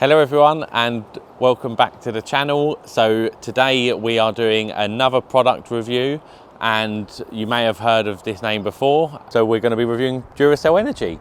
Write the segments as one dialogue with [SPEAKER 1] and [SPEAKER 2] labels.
[SPEAKER 1] Hello everyone and welcome back to the channel. So today we are doing another product review, and you may have heard of this name before. So we're going to be reviewing Duracell Energy.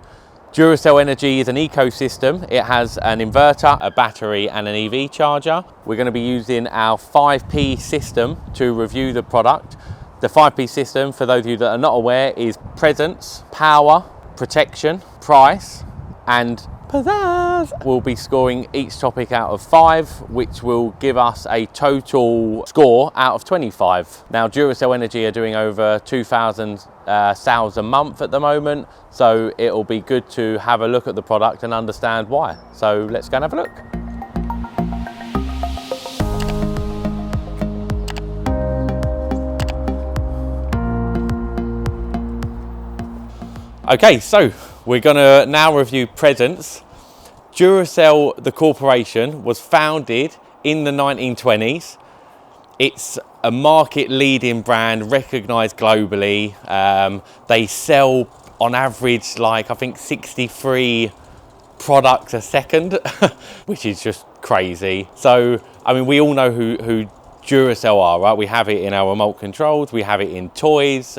[SPEAKER 1] Duracell Energy is an ecosystem. It has an inverter, a battery and an EV charger. We're going to be using our 5P system to review the product. The 5P system, for those of you that are not aware, is presence, power, protection, price and pizzazz. We'll be scoring each topic out of 5, which will give us a total score out of 25. Now, Duracell Energy are doing over 2,000 sales a month at the moment, so it'll be good to have a look at the product and understand why. So let's go and have a look. Okay, so we're gonna now review presence. Duracell, the corporation, was founded in the 1920s. It's a market-leading brand, recognized globally. They sell on average, like I think 63 products a second, which is just crazy. So, I mean, we all know who Duracell are, right? We have it in our remote controls, we have it in toys.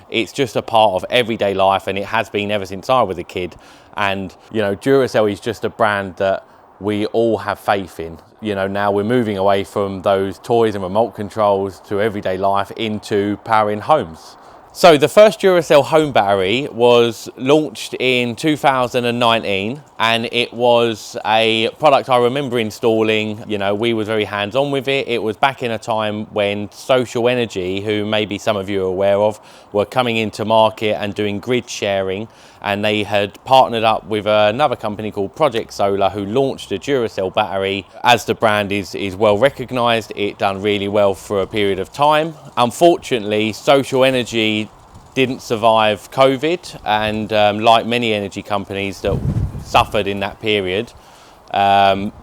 [SPEAKER 1] It's just a part of everyday life, and it has been ever since I was a kid. And, you know, Duracell is just a brand that we all have faith in. You know, now we're moving away from those toys and remote controls to everyday life into powering homes. So the first Duracell home battery was launched in 2019, and it was a product I remember installing. You know, we were very hands-on with it. It was back in a time when Social Energy, who maybe some of you are aware of, were coming into market and doing grid sharing, and they had partnered up with another company called Project Solar, who launched a Duracell battery. As the brand is well recognized, it done really well for a period of time. Unfortunately, Social Energy didn't survive COVID, and like many energy companies that suffered in that period,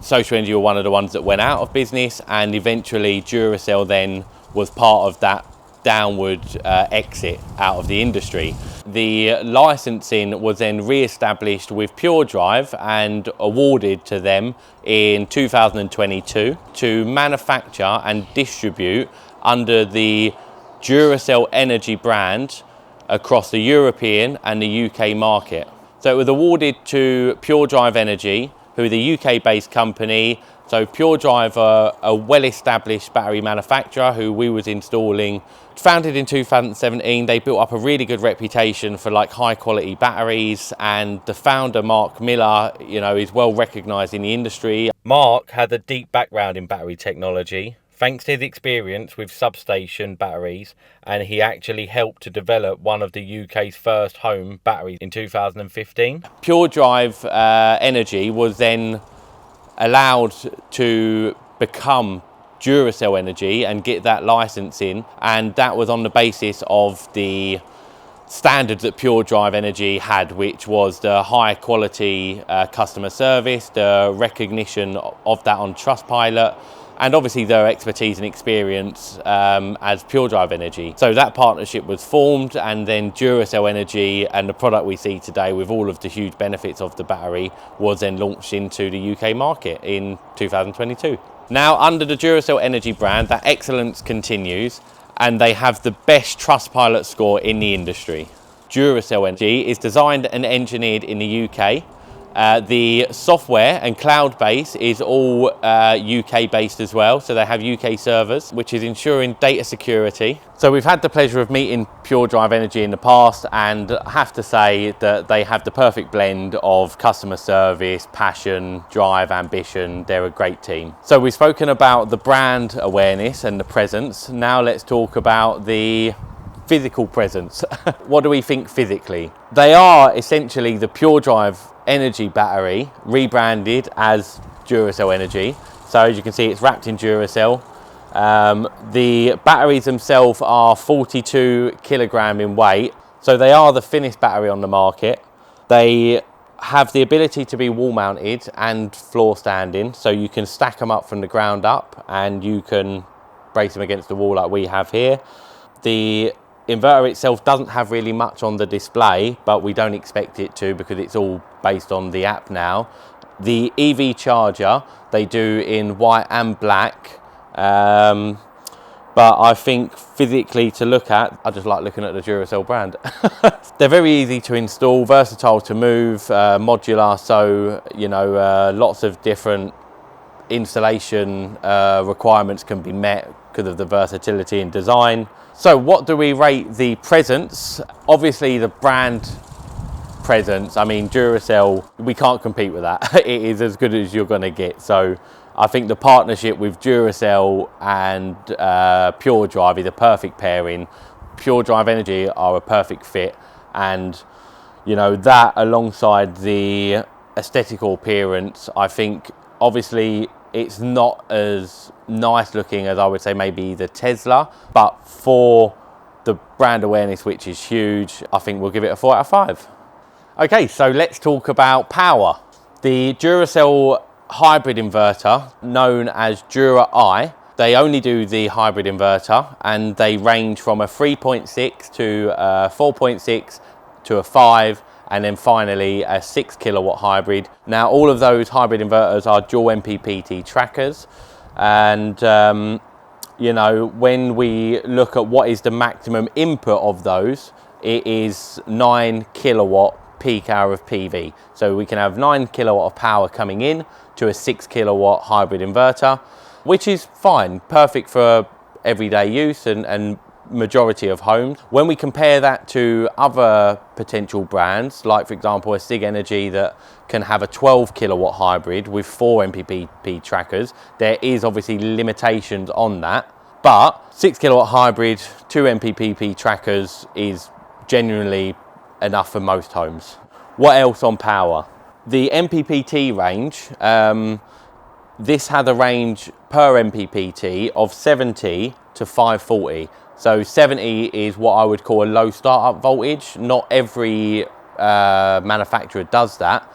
[SPEAKER 1] Social Energy were one of the ones that went out of business, and eventually Duracell then was part of that downward exit out of the industry. The licensing was then re-established with Pure Drive and awarded to them in 2022 to manufacture and distribute under the Duracell Energy brand across the European and the UK market. So it was awarded to Pure Drive Energy, who are the UK-based company. So Pure Drive are a well-established battery manufacturer who we was installing. Founded in 2017, they built up a really good reputation for like high-quality batteries, and the founder, Mark Miller, you know, is well recognized in the industry. Mark had a deep background in battery technology, thanks to his experience with substation batteries, and he actually helped to develop one of the UK's first home batteries in 2015. Pure Drive Energy was then allowed to become Duracell Energy and get that licensing, and that was on the basis of the standards that Pure Drive Energy had, which was the high quality customer service, the recognition of that on Trustpilot, and obviously their expertise and experience as Pure Drive Energy. So that partnership was formed, and then Duracell Energy and the product we see today with all of the huge benefits of the battery was then launched into the UK market in 2022. Now, under the Duracell Energy brand, that excellence continues, and they have the best Trustpilot score in the industry. Duracell Energy is designed and engineered in the UK. The software and cloud base is all UK based as well, so they have UK servers, which is ensuring data security. So we've had the pleasure of meeting Pure Drive Energy in the past, and I have to say that they have the perfect blend of customer service, passion, drive, ambition. They're a great team. So we've spoken about the brand awareness and the presence. Now let's talk about the physical presence. What do we think physically? They are essentially the Pure Drive Energy battery rebranded as Duracell Energy. So as you can see, it's wrapped in Duracell. The batteries themselves are 42 kilogram in weight, so they are the thinnest battery on the market. They have the ability to be wall mounted and floor standing, so you can stack them up from the ground up and you can brace them against the wall like we have here. The inverter itself doesn't have really much on the display, but we don't expect it to because it's all based on the app now. The EV charger they do in white and black, but I think physically to look at, I just like looking at the Duracell brand. They're very easy to install, versatile to move, modular, so you know, lots of different installation requirements can be met because of the versatility in design. So what do we rate the presence? Obviously the brand presence, I mean Duracell, we can't compete with that. It is as good as you're going to get. So I think the partnership with Duracell and Pure Drive is a perfect pairing. Pure Drive Energy are a perfect fit, and you know, that alongside the aesthetical appearance, I think obviously it's not as nice looking as I would say maybe the Tesla, but for the brand awareness, which is huge, I think we'll give it a 4 out of 5. Okay, so let's talk about power. The Duracell hybrid inverter, known as Dura-i, they only do the hybrid inverter, and they range from a 3.6 to a 4.6 to a 5, and then finally a 6 kilowatt hybrid. Now all of those hybrid inverters are dual MPPT trackers, and you know, when we look at what is the maximum input of those, it is 9 kilowatt peak hour of PV. So we can have 9 kilowatt of power coming in to a 6 kilowatt hybrid inverter, which is fine, perfect for everyday use and majority of homes. When we compare that to other potential brands, like for example a SIG Energy that can have a 12 kilowatt hybrid with 4 MPPT trackers, there is obviously limitations on that, but 6 kilowatt hybrid, 2 MPPT trackers is genuinely enough for most homes. What else on power? The MPPT range, this had a range per MPPT of 70 to 540. So 70 is what I would call a low startup voltage. Not every manufacturer does that.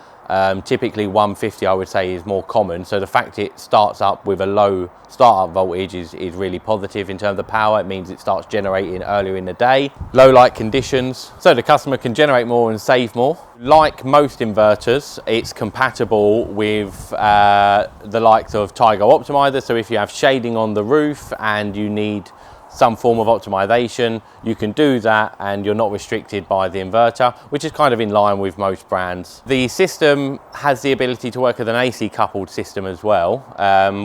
[SPEAKER 1] Typically 150 I would say is more common. So the fact it starts up with a low startup voltage is really positive in terms of power. It means it starts generating earlier in the day. Low light conditions, so the customer can generate more and save more. Like most inverters, it's compatible with the likes of Tigo Optimizer. So if you have shading on the roof and you need some form of optimization, you can do that and you're not restricted by the inverter, which is kind of in line with most brands. The system has the ability to work as an AC coupled system as well,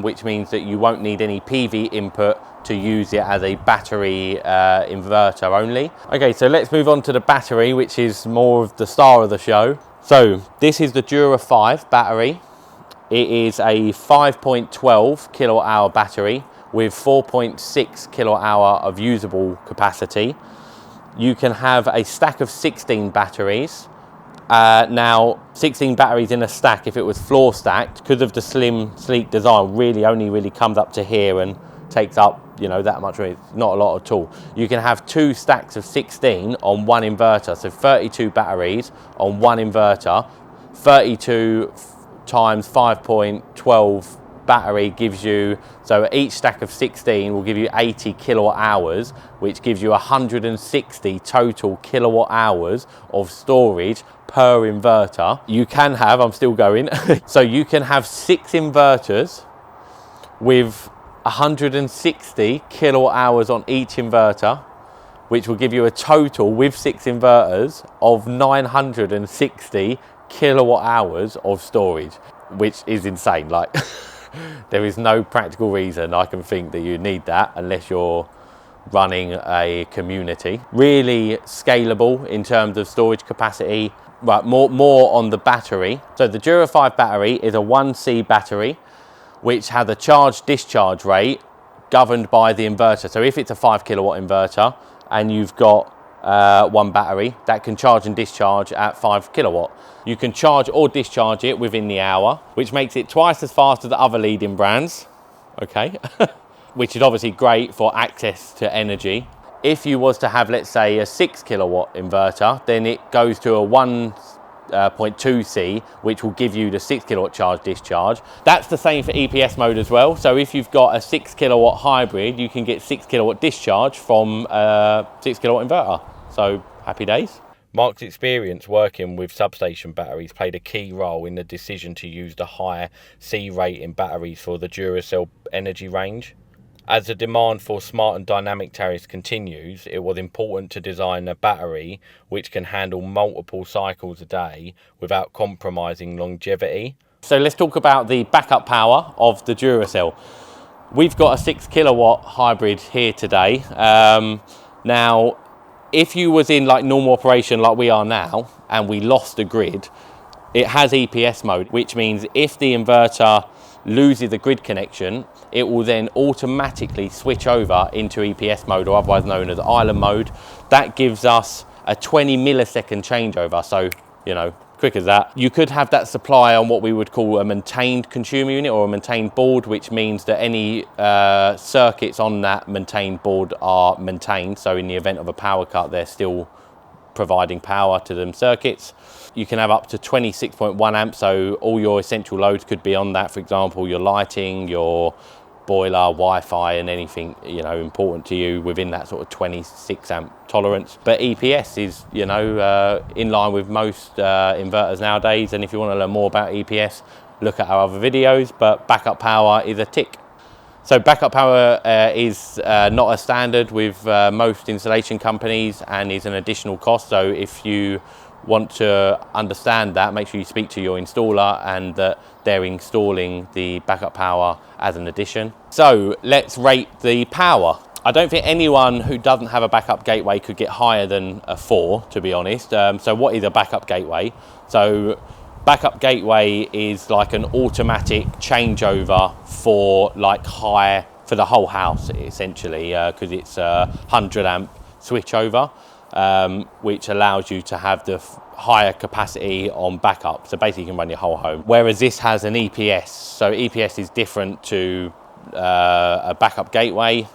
[SPEAKER 1] which means that you won't need any PV input to use it as a battery inverter only. Okay, so let's move on to the battery, which is more of the star of the show. So this is the Dura5 battery. It is a 5.12 kilowatt hour battery with 4.6 kilowatt hour of usable capacity. You can have a stack of 16 batteries. Now 16 batteries in a stack, if it was floor stacked, because of the slim sleek design, really comes up to here and takes up, you know, that much room. It's not a lot at all. You can have 2 stacks of 16 on one inverter, so 32 batteries on one inverter. 32 times 5.12 battery gives you, so each stack of 16 will give you 80 kilowatt hours, which gives you 160 total kilowatt hours of storage per inverter. You can have, I'm still going, so you can have 6 inverters with 160 kilowatt hours on each inverter, which will give you a total with 6 inverters of 960 kilowatt hours of storage, which is insane. Like there is no practical reason I can think that you need that unless you're running a community. Really scalable in terms of storage capacity. Right, more on the battery. So the Dura5 battery is a 1C battery, which has a charge discharge rate governed by the inverter. So if it's a 5 kilowatt inverter and you've got one battery that can charge and discharge at 5 kilowatt, you can charge or discharge it within the hour, which makes it twice as fast as the other leading brands. Okay, which is obviously great for access to energy. If you was to have, let's say, a 6 kilowatt inverter, then it goes to a 1.2C, which will give you the 6 kilowatt charge discharge. That's the same for EPS mode as well. So if you've got a 6 kilowatt hybrid, you can get 6 kilowatt discharge from a 6 kilowatt inverter. So happy days. Mark's experience working with substation batteries played a key role in the decision to use the high C rating batteries for the Duracell Energy range. As the demand for smart and dynamic tariffs continues, it was important to design a battery which can handle multiple cycles a day without compromising longevity. So let's talk about the backup power of the Duracell. We've got a 6 kilowatt hybrid here today. Now, if you was in like normal operation like we are now and we lost the grid, it has EPS mode, which means if the inverter loses the grid connection, it will then automatically switch over into EPS mode, or otherwise known as island mode. That gives us a 20 millisecond changeover. So, you know, quick as that. You could have that supply on what we would call a maintained consumer unit or a maintained board, which means that any circuits on that maintained board are maintained. So in the event of a power cut, they're still providing power to them circuits. You can have up to 26.1 amps, so all your essential loads could be on that. For example, your lighting, your boiler, Wi-Fi, and anything, you know, important to you within that sort of 26 amp tolerance. But EPS is, you know, in line with most inverters nowadays. And if you want to learn more about EPS, look at our other videos. But backup power is a tick. So backup power is not a standard with most installation companies and is an additional cost. So if you want to understand that, make sure you speak to your installer and that they're installing the backup power as an addition. So let's rate the power. I don't think anyone who doesn't have a backup gateway could get higher than a 4, to be honest. So what is a backup gateway? So backup gateway is like an automatic changeover for like high, for the whole house essentially, because it's a 100 amp switchover. Which allows you to have the higher capacity on backup. So basically you can run your whole home. Whereas this has an EPS. So EPS is different to a backup gateway.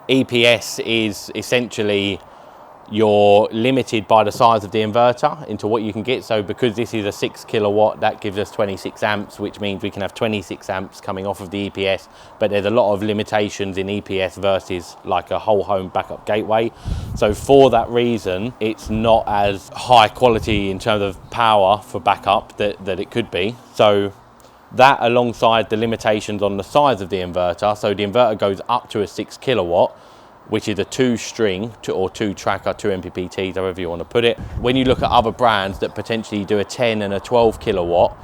[SPEAKER 1] EPS is essentially you're limited by the size of the inverter into what you can get. So because this is a 6 kilowatt, that gives us 26 amps, which means we can have 26 amps coming off of the EPS, but there's a lot of limitations in EPS versus like a whole home backup gateway. So for that reason, it's not as high quality in terms of power for backup that it could be. So that alongside the limitations on the size of the inverter, so the inverter goes up to a 6 kilowatt, which is a 2-string or 2-tracker, 2 MPPTs, however you want to put it. When you look at other brands that potentially do a 10 and a 12 kilowatt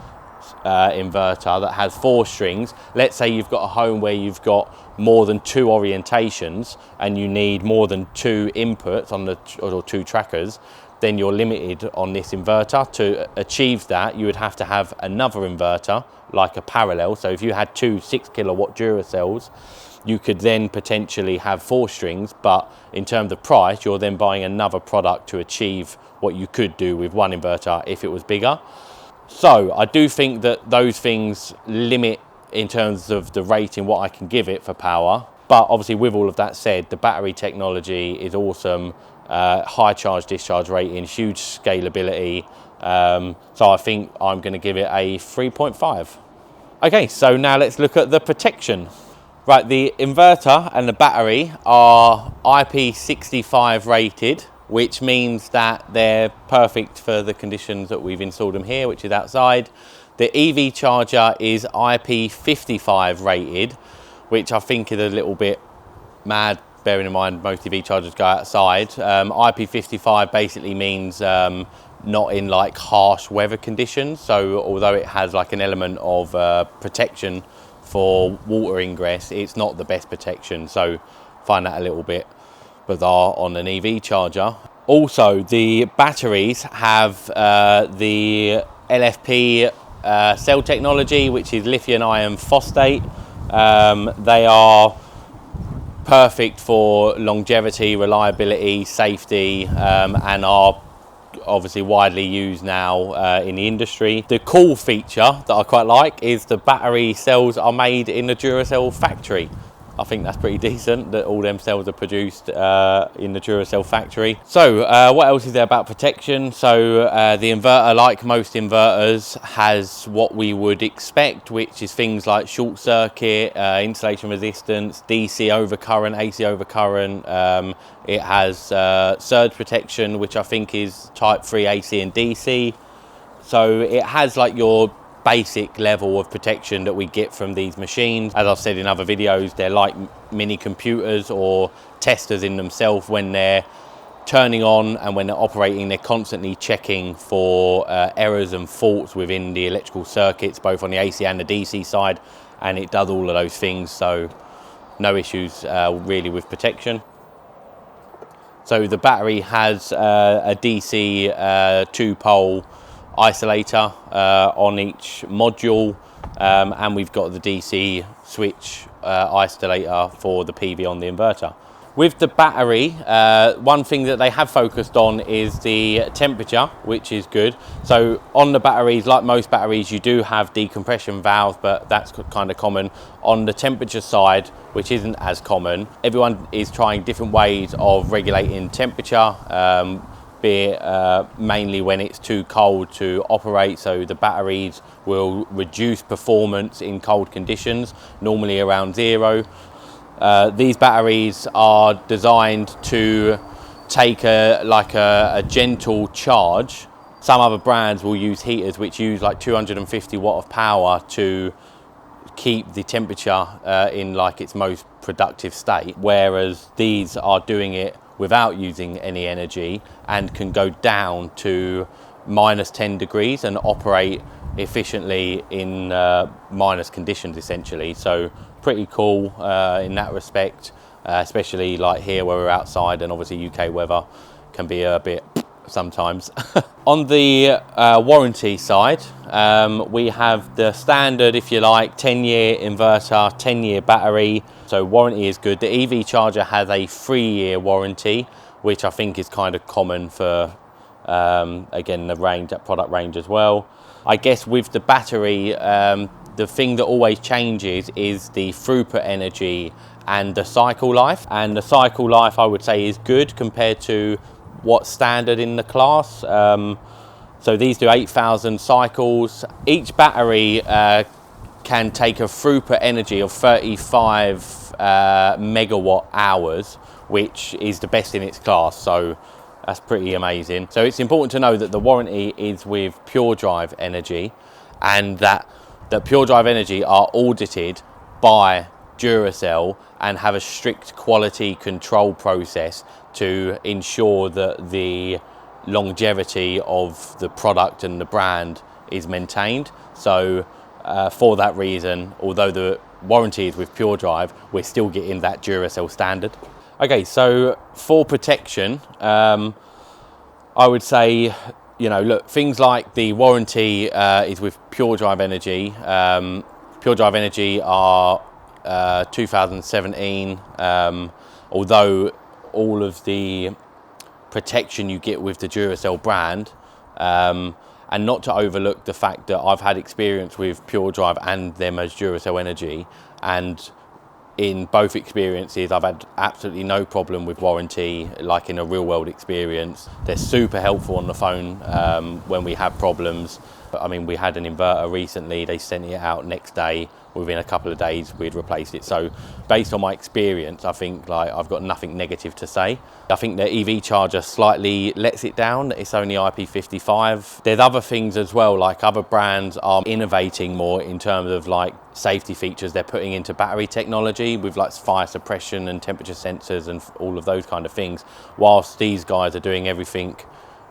[SPEAKER 1] inverter that has 4 strings, let's say you've got a home where you've got more than 2 orientations and you need more than 2 inputs on the or 2 trackers, then you're limited on this inverter. To achieve that, you would have to have another inverter, like a parallel. So if you had 2 6 kilowatt Duracells, you could then potentially have 4 strings, but in terms of price, you're then buying another product to achieve what you could do with one inverter if it was bigger. So I do think that those things limit in terms of the rating what I can give it for power. But obviously with all of that said, the battery technology is awesome, high charge discharge rating, huge scalability. So I think I'm going to give it a 3.5. Okay, so now let's look at the protection. Right, the inverter and the battery are IP65 rated, which means that they're perfect for the conditions that we've installed them here, which is outside. The EV charger is IP55 rated, which I think is a little bit mad, bearing in mind most EV chargers go outside. IP55 basically means not in like harsh weather conditions. So although it has like an element of protection for water ingress, it's not the best protection, so find that a little bit bizarre on an EV charger. Also, the batteries have the LFP cell technology, which is lithium iron phosphate. They are perfect for longevity, reliability, safety, and are obviously widely used now in the industry. The cool feature that I quite like is the battery cells are made in the Duracell factory. I think that's pretty decent that all them cells are produced in the Duracell factory. So what else is there about protection? So the inverter, like most inverters, has what we would expect, which is things like short circuit, insulation resistance, DC overcurrent, AC overcurrent. It has surge protection, which I think is type 3 AC and DC. So it has like your basic level of protection that we get from these machines. As I've said in other videos, they're like mini computers or testers in themselves. When they're turning on and when they're operating, they're constantly checking for errors and faults within the electrical circuits, both on the AC and the DC side, and it does all of those things, so no issues really with protection. So the battery has a DC 2-pole isolator on each module, and we've got the DC switch isolator for the PV on the inverter. With the battery, one thing that they have focused on is the temperature, which is good. So on the batteries, like most batteries, you do have decompression valves, but that's kind of common. On the temperature side, which isn't as common, everyone is trying different ways of regulating temperature, be it mainly when it's too cold to operate. So the batteries will reduce performance in cold conditions, normally around 0. These batteries are designed to take a gentle charge. Some other brands will use heaters which use like 250 watt of power to keep the temperature in like its most productive state, whereas these are doing it without using any energy and can go down to -10 degrees and operate efficiently in minus conditions essentially. So pretty cool in that respect, especially like here where we're outside, and obviously UK weather can be a bit sometimes. On the warranty side, we have the standard, if you like, 10-year inverter, 10-year battery. So warranty is good. The EV charger has a 3-year warranty, which I think is kind of common for, again, the range, that product range as well. I guess with the battery, the thing that always changes is the throughput energy and the cycle life. And the cycle life, I would say, is good compared to what's standard in the class. So these do 8,000 cycles. Each battery can take a throughput energy of 35 megawatt hours, which is the best in its class. So that's pretty amazing. So it's important to know that the warranty is with Pure Drive Energy, and that Pure Drive Energy are audited by Duracell and have a strict quality control process to ensure that the longevity of the product and the brand is maintained. So for that reason, although the warranty is with Pure Drive, we're still getting that Duracell standard. Okay, so for protection, I would say, you know, look, things like the warranty is with Pure Drive Energy. Pure Drive Energy are 2017, although all of the protection you get with the Duracell brand, and not to overlook the fact that I've had experience with Pure Drive and them as Duracell Energy, and in both experiences I've had absolutely no problem with warranty, like in a real world experience. They're super helpful on the phone when we have problems. I mean, we had an inverter recently, they sent it out next day. Within a couple of days we'd replaced it. So based on my experience, I think like I've got nothing negative to say. I think the EV charger slightly lets it down. It's only IP55. There's other things as well, like other brands are innovating more in terms of like safety features they're putting into battery technology with like fire suppression and temperature sensors and all of those kind of things, whilst these guys are doing everything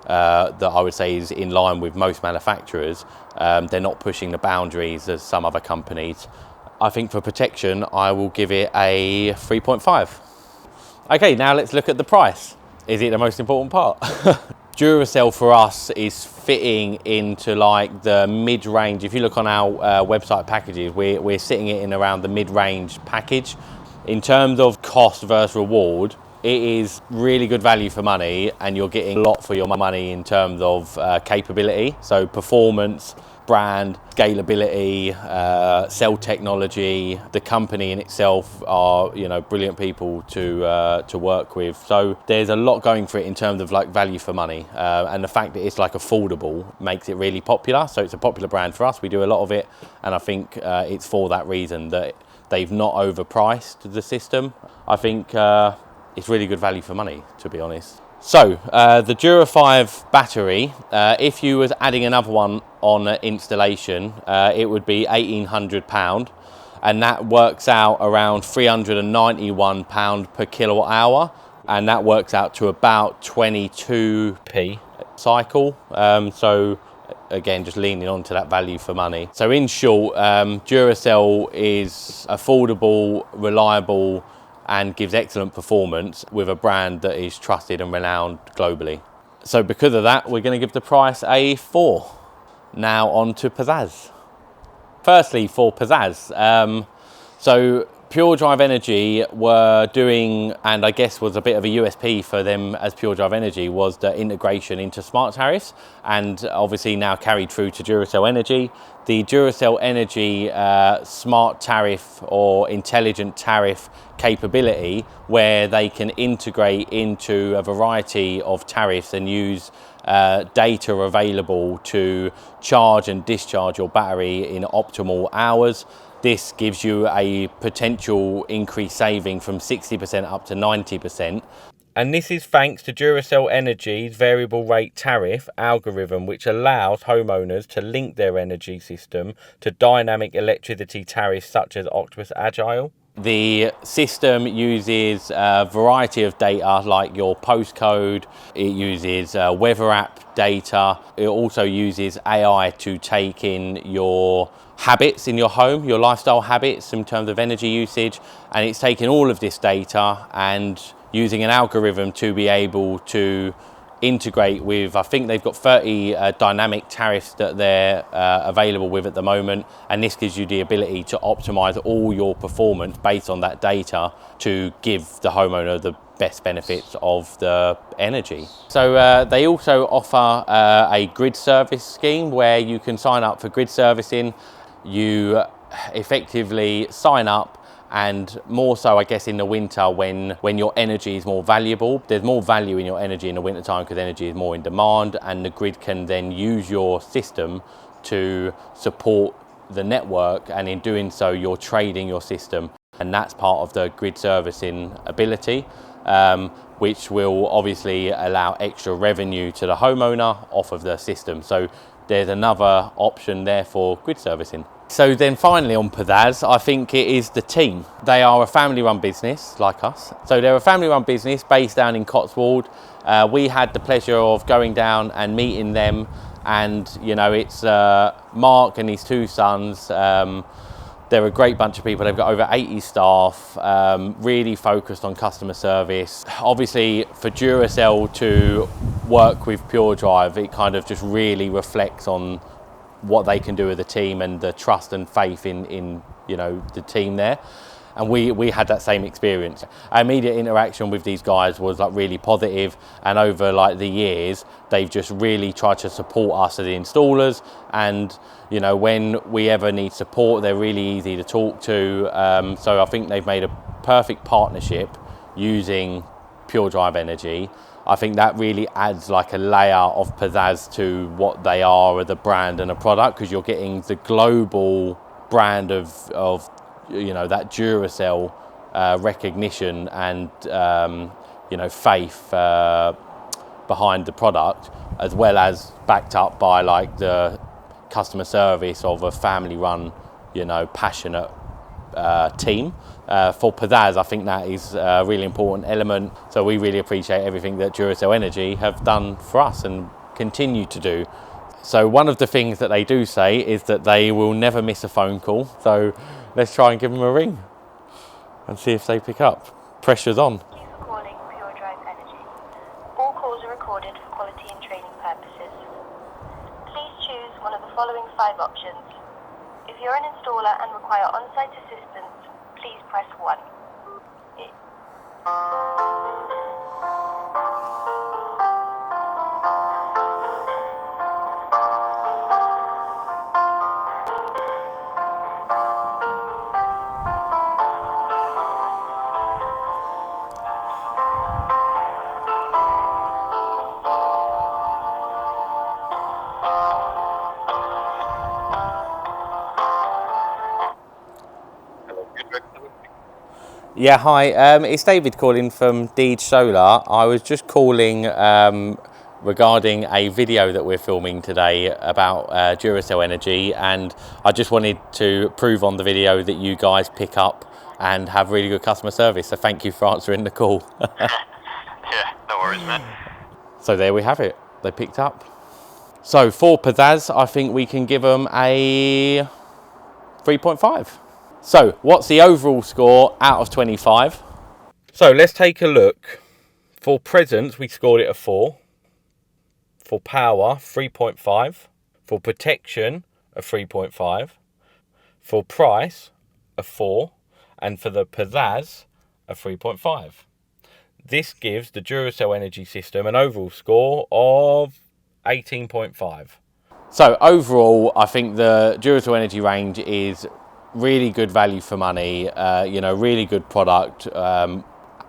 [SPEAKER 1] that I would say is in line with most manufacturers. They're not pushing the boundaries as some other companies. I think for protection, I will give it a 3.5. Okay, now let's look at the price. Is it the most important part? Duracell for us is fitting into like the mid-range. If you look on our website packages, we're sitting it in around the mid-range package. In terms of cost versus reward, it is really good value for money, and you're getting a lot for your money in terms of capability. So performance, brand, scalability, cell technology. The company in itself are, you know, brilliant people to work with. So there's a lot going for it in terms of like value for money, and the fact that it's like affordable makes it really popular. So it's a popular brand for us. We do a lot of it, and I think it's for that reason that they've not overpriced the system. I think it's really good value for money, to be honest. So the Dura5 battery, if you was adding another one on installation, it would be £1,800, and that works out around £391 per kilowatt hour, and that works out to about 22p cycle. So again, just leaning on to that value for money. So in short, Duracell is affordable, reliable, and gives excellent performance with a brand that is trusted and renowned globally. So because of that, we're going to give the price a 4. Now on to pizzazz. Firstly, for pizzazz, so Pure Drive Energy were doing, and I guess was a bit of a USP for them as Pure Drive Energy, was the integration into smart tariffs, and obviously now carried through to Duracell Energy. The Duracell Energy smart tariff or intelligent tariff capability, where they can integrate into a variety of tariffs and use data available to charge and discharge your battery in optimal hours. This gives you a potential increased saving from 60% up to 90%. And this is thanks to Duracell Energy's variable rate tariff algorithm, which allows homeowners to link their energy system to dynamic electricity tariffs such as Octopus Agile. The system uses a variety of data like your postcode, it uses weather app data, it also uses AI to take in your habits in your home, your lifestyle habits in terms of energy usage, and it's taking all of this data and using an algorithm to be able to integrate with, I think they've got 30 dynamic tariffs that they're available with at the moment, and this gives you the ability to optimize all your performance based on that data to give the homeowner the best benefits of the energy. So they also offer a grid service scheme where you can sign up for grid servicing. You effectively sign up, and more so I guess in the winter when your energy is more valuable. There's more value in your energy in the winter time because energy is more in demand, and the grid can then use your system to support the network, and in doing so you're trading your system, and that's part of the grid servicing ability, which will obviously allow extra revenue to the homeowner off of the system. So there's another option there for grid servicing. So then finally on pizzazz, I think it is the team. They are a family run business like us. So they're a family run business based down in Cotswold. We had the pleasure of going down and meeting them, and you know, it's Mark and his 2 sons. They're a great bunch of people. They've got over 80 staff, really focused on customer service. Obviously for Duracell to work with Pure Drive, it kind of just really reflects on what they can do with the team and the trust and faith in you know, the team there. And we had that same experience. Our immediate interaction with these guys was like really positive, and over like the years they've just really tried to support us as the installers, and you know, when we ever need support they're really easy to talk to. So I think they've made a perfect partnership using Pure Drive Energy. I think that really adds like a layer of pizzazz to what they are as a brand and a product, because you're getting the global brand of you know, that Duracell recognition and you know, faith behind the product, as well as backed up by like the customer service of a family run, you know, passionate team. For pizzazz, I think that is a really important element. So we really appreciate everything that Duracell Energy have done for us and continue to do. So one of the things that they do say is that they will never miss a phone call. So let's try and give them a ring and see if they pick up. Pressure's on.
[SPEAKER 2] Thank you for calling Pure Drive Energy. All calls are recorded for quality and training purposes. Please choose one of the following 5 options. If you're an installer and require on-site assistance, please press 1.
[SPEAKER 1] Yeah, hi. It's David calling from Deed Solar. I was just calling regarding a video that we're filming today about Duracell Energy, and I just wanted to prove on the video that you guys pick up and have really good customer service. So thank you for answering the call.
[SPEAKER 3] Yeah, no worries, man.
[SPEAKER 1] So there we have it. They picked up. So for pizzazz, I think we can give them a 3.5. So what's the overall score out of 25? So let's take a look. For presence, we scored it a 4. For power, 3.5. For protection, a 3.5. For price, a 4. And for the pizzazz, a 3.5. This gives the Duracell Energy system an overall score of 18.5. So overall, I think the Duracell Energy range is really good value for money, really good product.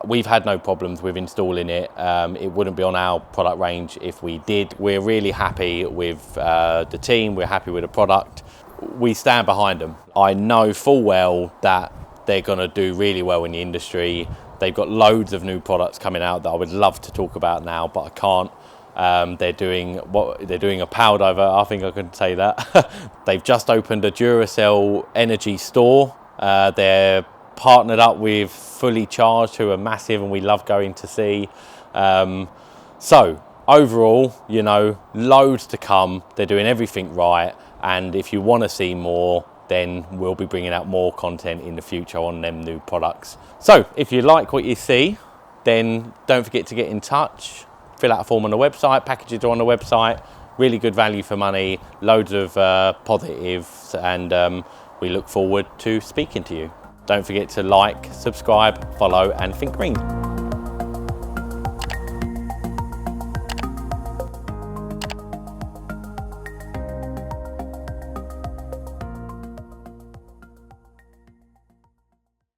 [SPEAKER 1] We've had no problems with installing it. It wouldn't be on our product range if we did. We're really happy with the team. We're happy with the product. We stand behind them. I know full well that they're going to do really well in the industry. They've got loads of new products coming out that I would love to talk about now, but I can't. They're doing a power diver. I think I can say that. They've just opened a Duracell Energy store. They're partnered up with Fully Charged, who are massive and we love going to see. So overall, loads to come. They're doing everything right, and if you want to see more, then we'll be bringing out more content in the future on them new products. So if you like what you see, then don't forget to get in touch. Fill out a form on the website, packages are on the website, really good value for money, loads of positives, and we look forward to speaking to you. Don't forget to like, subscribe, follow, and think green.